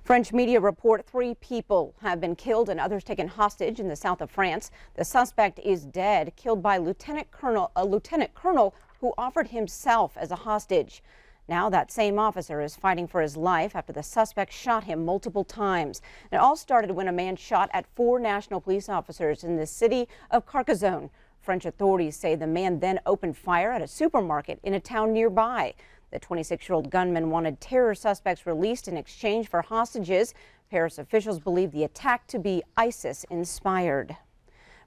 French media report 3 people have been killed and others taken hostage in the south of France. The suspect is dead, killed by a lieutenant colonel who offered himself as a hostage. Now that same officer is fighting for his life after the suspect shot him multiple times. It all started when a man shot at 4 national police officers in the city of Carcassonne. French authorities say the man then opened fire at a supermarket in a town nearby. The 26-year-old gunman wanted terror suspects released in exchange for hostages. Paris officials believe the attack to be ISIS-inspired.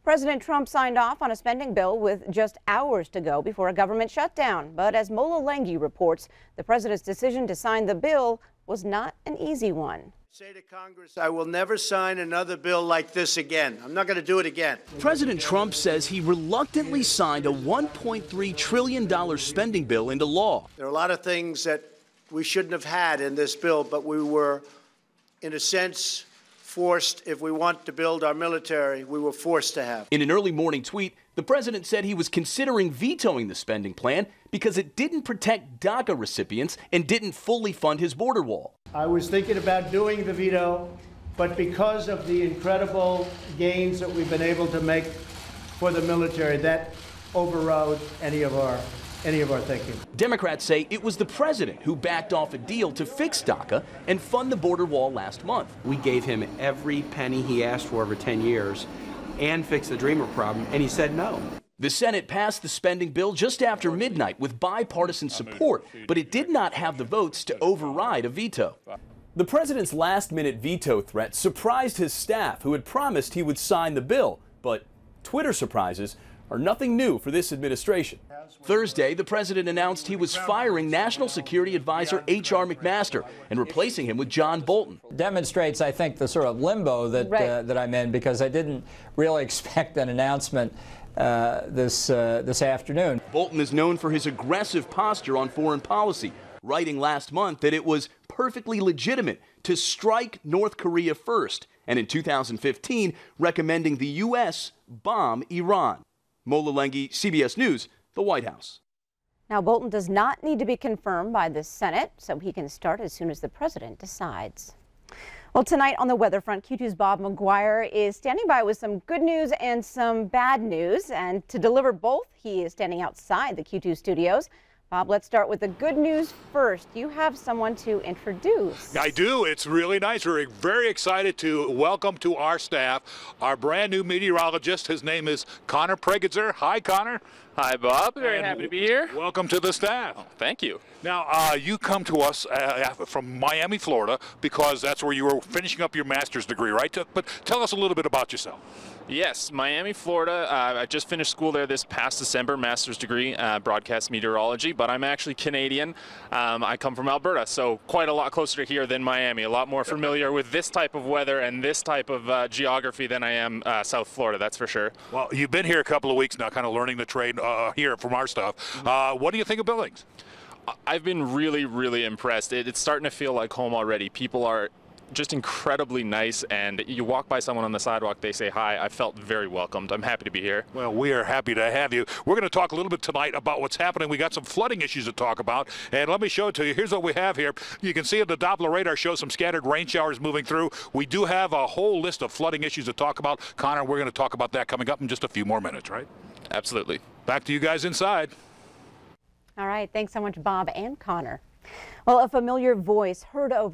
President Trump signed off on a spending bill with just hours to go before a government shutdown. But as Mola Lenghi reports, the president's decision to sign the bill was not an easy one. Say to Congress, I will never sign another bill like this again. I'm not going to do it again. President Trump says he reluctantly signed a $1.3 trillion spending bill into law. There are a lot of things that we shouldn't have had in this bill, but we were, in a sense, forced. If we want to build our military, we were forced to have. In an early morning tweet, the president said he was considering vetoing the spending plan because it didn't protect DACA recipients and didn't fully fund his border wall. I was thinking about doing the veto, but because of the incredible gains that we've been able to make for the military, that overrode any of our thinking. Democrats say it was the president who backed off a deal to fix DACA and fund the border wall last month. We gave him every penny he asked for over 10 years and fix the Dreamer problem, and he said no. The Senate passed the spending bill just after midnight with bipartisan support, but it did not have the votes to override a veto. The president's last-minute veto threat surprised his staff, who had promised he would sign the bill. But Twitter surprises are nothing new for this administration. Thursday, the president announced he was firing National Security Advisor H.R. McMaster and replacing him with John Bolton. Demonstrates, I think, the sort of limbo that that I'm in, because I didn't really expect an announcement this afternoon. Bolton is known for his aggressive posture on foreign policy, writing last month that it was perfectly legitimate to strike North Korea first, and in 2015 recommending the U.S. bomb Iran. Mola Lenghi, CBS News, the White House. Now, Bolton does not need to be confirmed by the Senate, so he can start as soon as the president decides. Well, tonight on the weather front, Q2's Bob McGuire is standing by with some good news and some bad news. And to deliver both, he is standing outside the Q2 studios. Bob, let's start with the good news first. You have someone to introduce. I do. It's really nice. We're very excited to welcome to our staff our brand new meteorologist. His name is Connor Pregitzer. Hi, Connor. Hi, Bob. Very happy to be here. Welcome to the staff. Oh, thank you. Now, you come to us from Miami, Florida, because that's where you were finishing up your master's degree, right? But tell us a little bit about yourself. Yes, Miami, Florida. I just finished school there this past December, master's degree, broadcast meteorology, but I'm actually Canadian. I come from Alberta, so quite a lot closer to here than Miami, a lot more familiar with this type of weather and this type of geography than I am South Florida, that's for sure. Well, you've been here a couple of weeks now, kind of learning the trade here from our stuff. What do you think of Billings? I've been really, really impressed. It's starting to feel like home already. People are just incredibly nice, and you walk by someone on the sidewalk, they say hi. I felt very welcomed. I'm happy to be here. Well, we are happy to have you. We're going to talk a little bit tonight about what's happening. We got some flooding issues to talk about, and let me show it to you. Here's what we have here. You can see the Doppler radar shows some scattered rain showers moving through. We do have a whole list of flooding issues to talk about. Connor, we're going to talk about that coming up in just a few more minutes, right? Absolutely. Back to you guys inside. All right. Thanks so much, Bob and Connor. Well, a familiar voice heard over